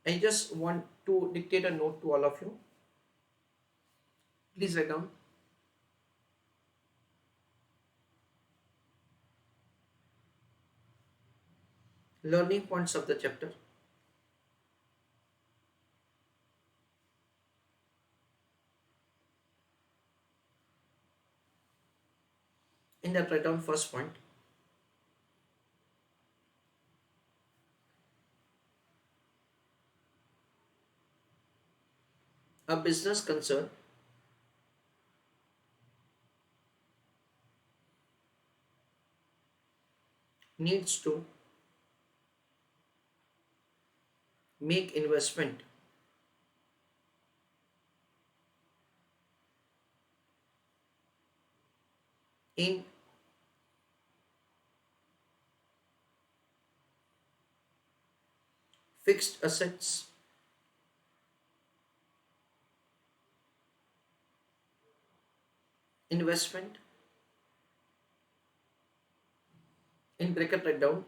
I just want to dictate a note to all of you. Please write down learning points of the chapter. In that, write down first point. A business concern needs to make investment in fixed assets, investment in bracket, write down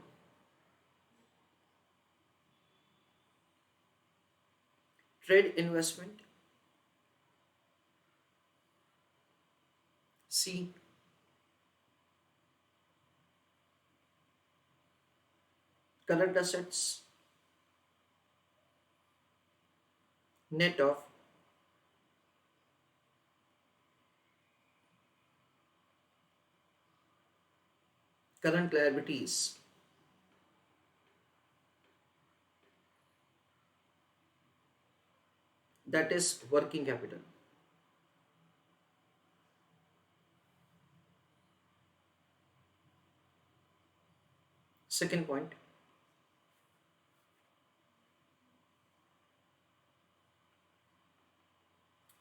trade investment, C, current assets net of current liabilities. That is working capital. Second point,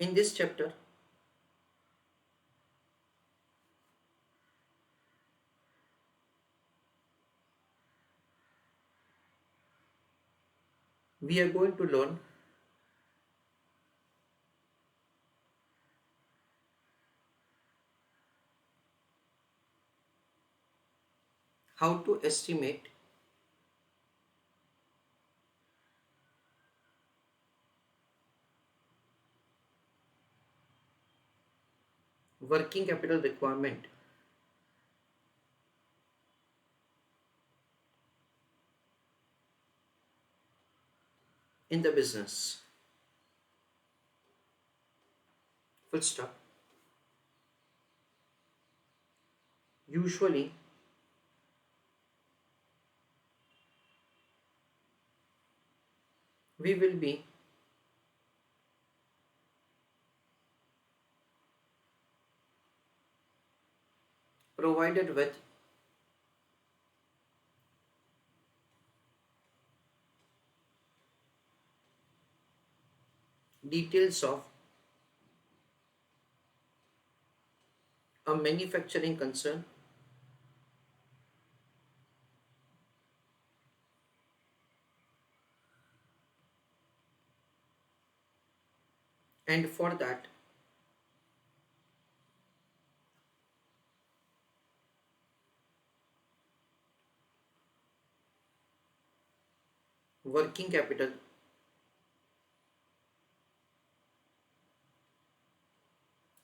in this chapter, we are going to learn how to estimate working capital requirement in the business. Full stop. Usually, we will be provided with details of a manufacturing concern and for that working capital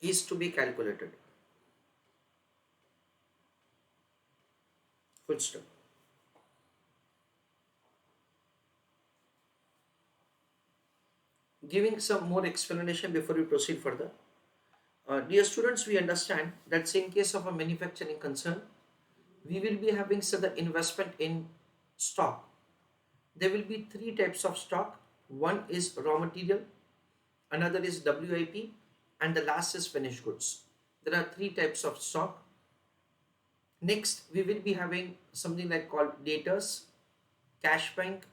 is to be calculated. Full stop. Giving some more explanation before we proceed further. Dear students, we understand that in case of a manufacturing concern, we will be having certain investment in stock. There will be three types of stock. One is raw material, another is WIP, and the last is finished goods. There are three types of stock. Next, we will be having something like called debtors, cash bank,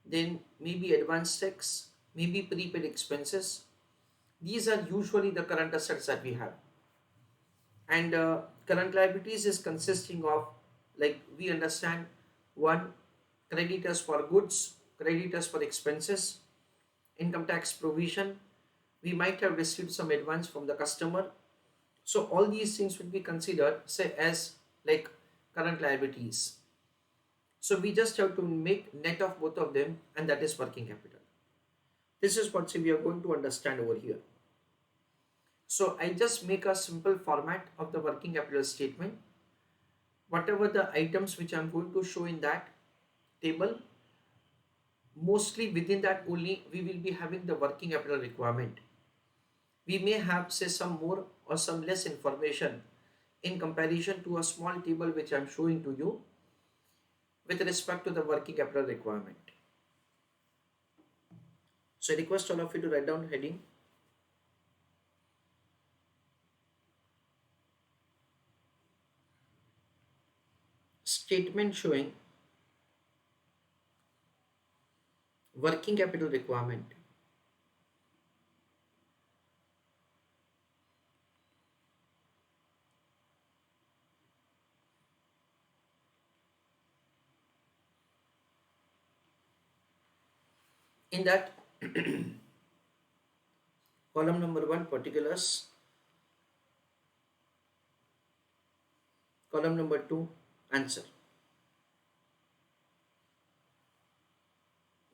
then maybe advance tax, maybe prepaid expenses. These are usually the current assets that we have. And current liabilities is consisting of, like we understand, one, creditors for goods, creditors for expenses, income tax provision. We might have received some advance from the customer. So all these things will be considered, say, as like current liabilities. So we just have to make net of both of them, and that is working capital. This is what we are going to understand over here. So I just make a simple format of the working capital statement. Whatever the items which I'm going to show in that table, mostly within that only we will be having the working capital requirement. We may have say some more or some less information in comparison to a small table which I'm showing to you with respect to the working capital requirement. So I request all of you to write down heading statement showing working capital requirement. In that column number 1 particulars, column number 2 answer.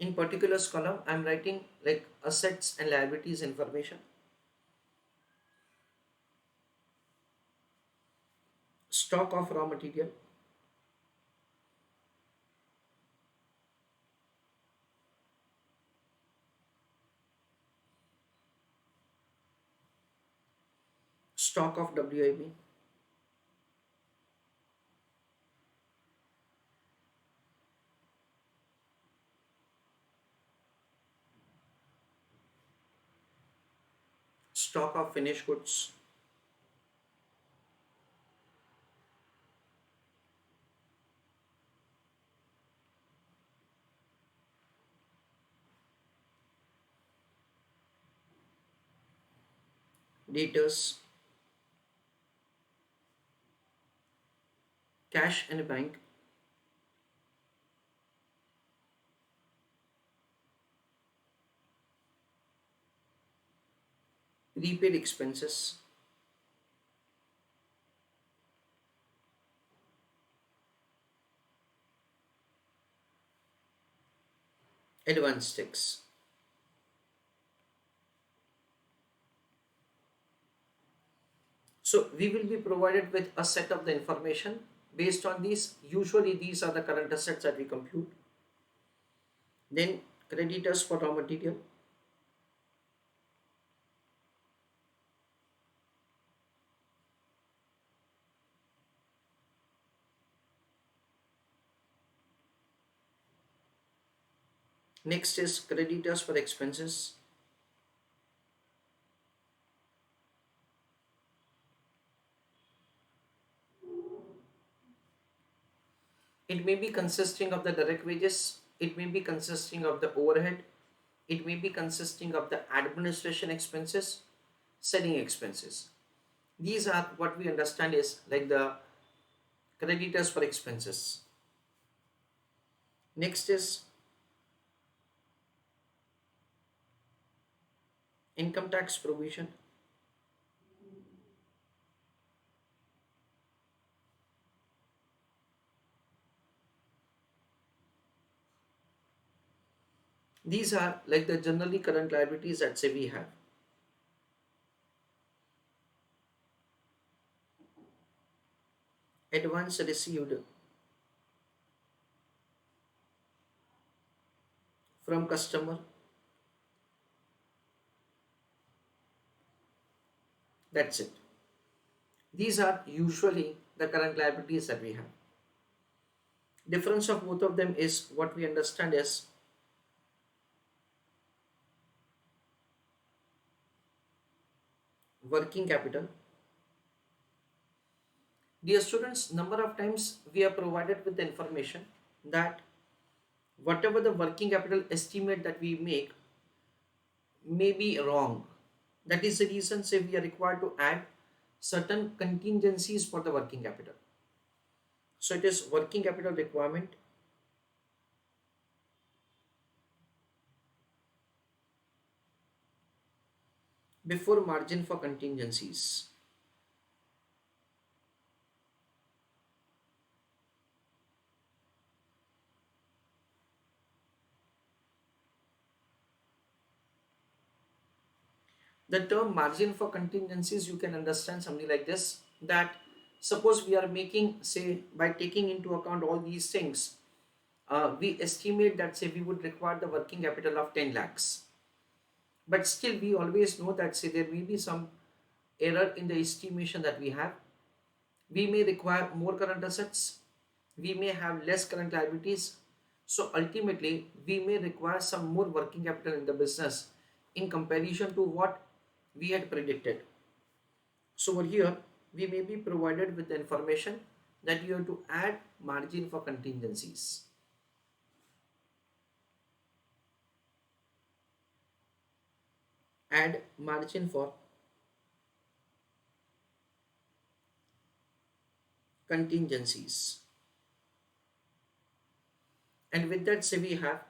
In particulars column I am writing like assets and liabilities information, stock of raw material, stock of WIP, stock of finished goods, debtors, cash in bank, prepaid expenses, advance tax. So we will be provided with a set of the information. Based on these, usually these are the current assets that we compute. Then creditors for raw material, next is creditors for expenses, it may be consisting of the direct wages, it may be consisting of the overhead, it may be consisting of the administration expenses, selling expenses. These are what we understand is like the creditors for expenses. Next is income tax provision. These are like the generally current liabilities that say we have. Advance received from customer. That's it. These are usually the current liabilities that we have. Difference of both of them is what we understand as working capital. Dear students, number of times we are provided with the information that whatever the working capital estimate that we make may be wrong. That is the reason say we are required to add certain contingencies for the working capital. So it is working capital requirement before margin for contingencies. The term margin for contingencies, you can understand something like this, that suppose we are making, say, by taking into account all these things, we estimate that say we would require the working capital of 10 lakhs, but still we always know that say there may be some error in the estimation that we have. We may require more current assets, we may have less current liabilities, so ultimately we may require some more working capital in the business in comparison to what we had predicted. So over here we may be provided with the information that you have to add margin for contingencies. Add margin for contingencies. And with that say we have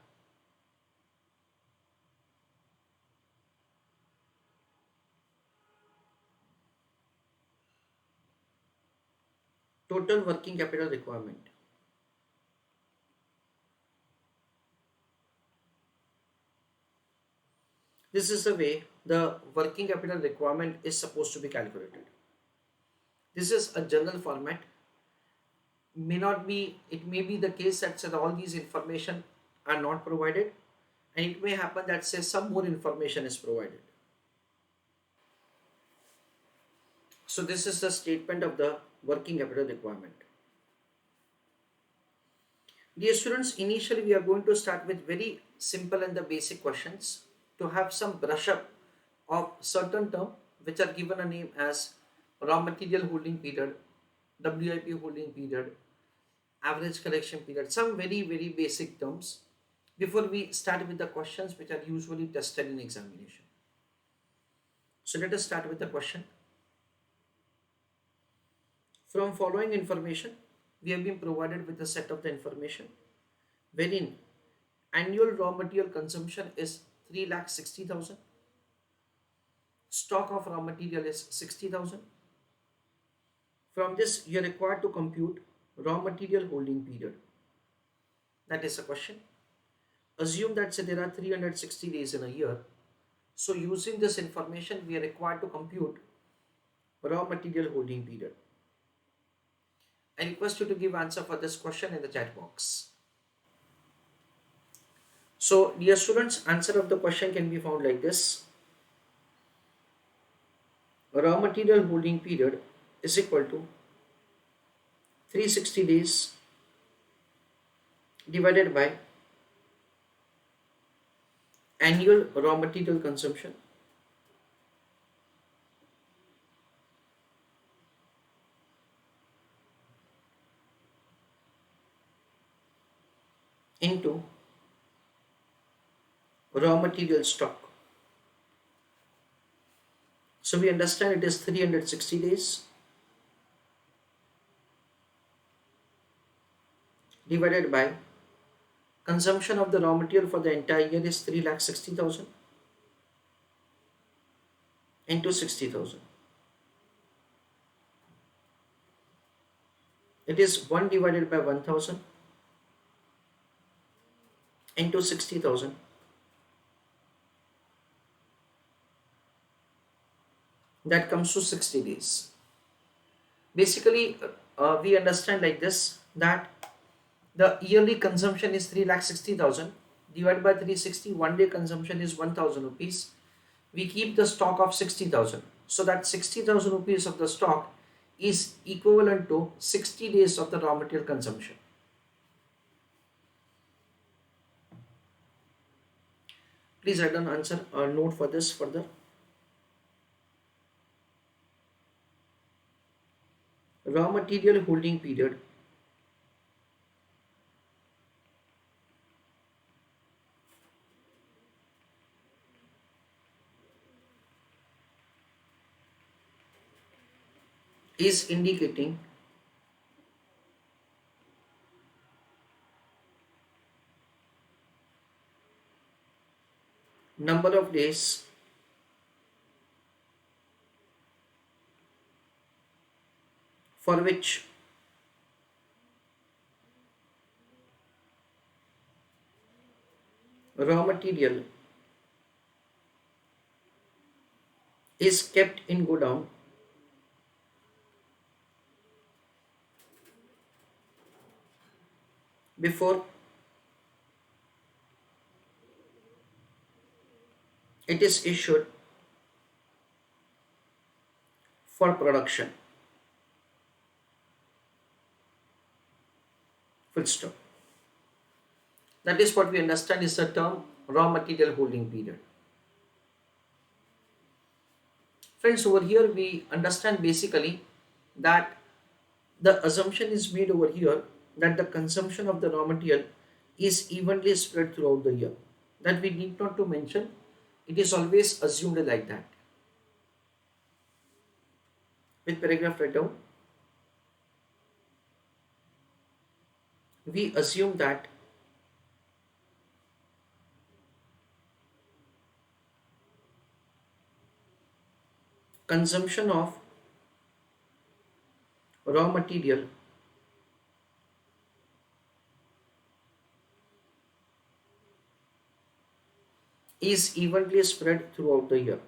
total working capital requirement. This is the way the working capital requirement is supposed to be calculated. This is a general format. May not be, it may be the case that say, all these information are not provided, and it may happen that say some more information is provided. So this is the statement of the working capital requirement. Dear students, initially we are going to start with very simple and the basic questions to have some brush up of certain term which are given a name as raw material holding period, WIP holding period, average collection period, some very basic terms before we start with the questions which are usually tested in examination. So let us start with the question. From following information, we have been provided with a set of the information wherein annual raw material consumption is 3,60,000, stock of raw material is 60,000. From this, you are required to compute raw material holding period. That is a question. Assume that say there are 360 days in a year. So using this information, we are required to compute raw material holding period. I request you to give answer for this question in the chat box. So dear students, answer of the question can be found like this. Raw material holding period is equal to 360 days divided by annual raw material consumption into raw material stock. So we understand it is 360 days divided by consumption of the raw material for the entire year is 3,60,000 into 60,000. It is 1 divided by 1,000 into 60,000. That comes to 60 days. Basically, we understand like this, that the yearly consumption is 3,60,000 divided by 360. 1 day consumption is 1,000 rupees. We keep the stock of 60,000. So that 60,000 rupees of the stock is equivalent to 60 days of the raw material consumption. Please write down answer or note for this further. Raw material holding period is indicating number of days for which raw material is kept in godown before it is issued for production. Full stop. That is what we understand is the term raw material holding period. Friends, over here we understand basically that the assumption is made over here that the consumption of the raw material is evenly spread throughout the year. That we need not to mention. It is always assumed like that. With paragraph right down, we assume that consumption of raw material is evenly spread throughout the year.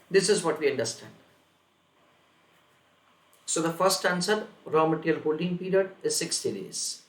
This is what we understand. So the first answer, raw material holding period, is 60 days.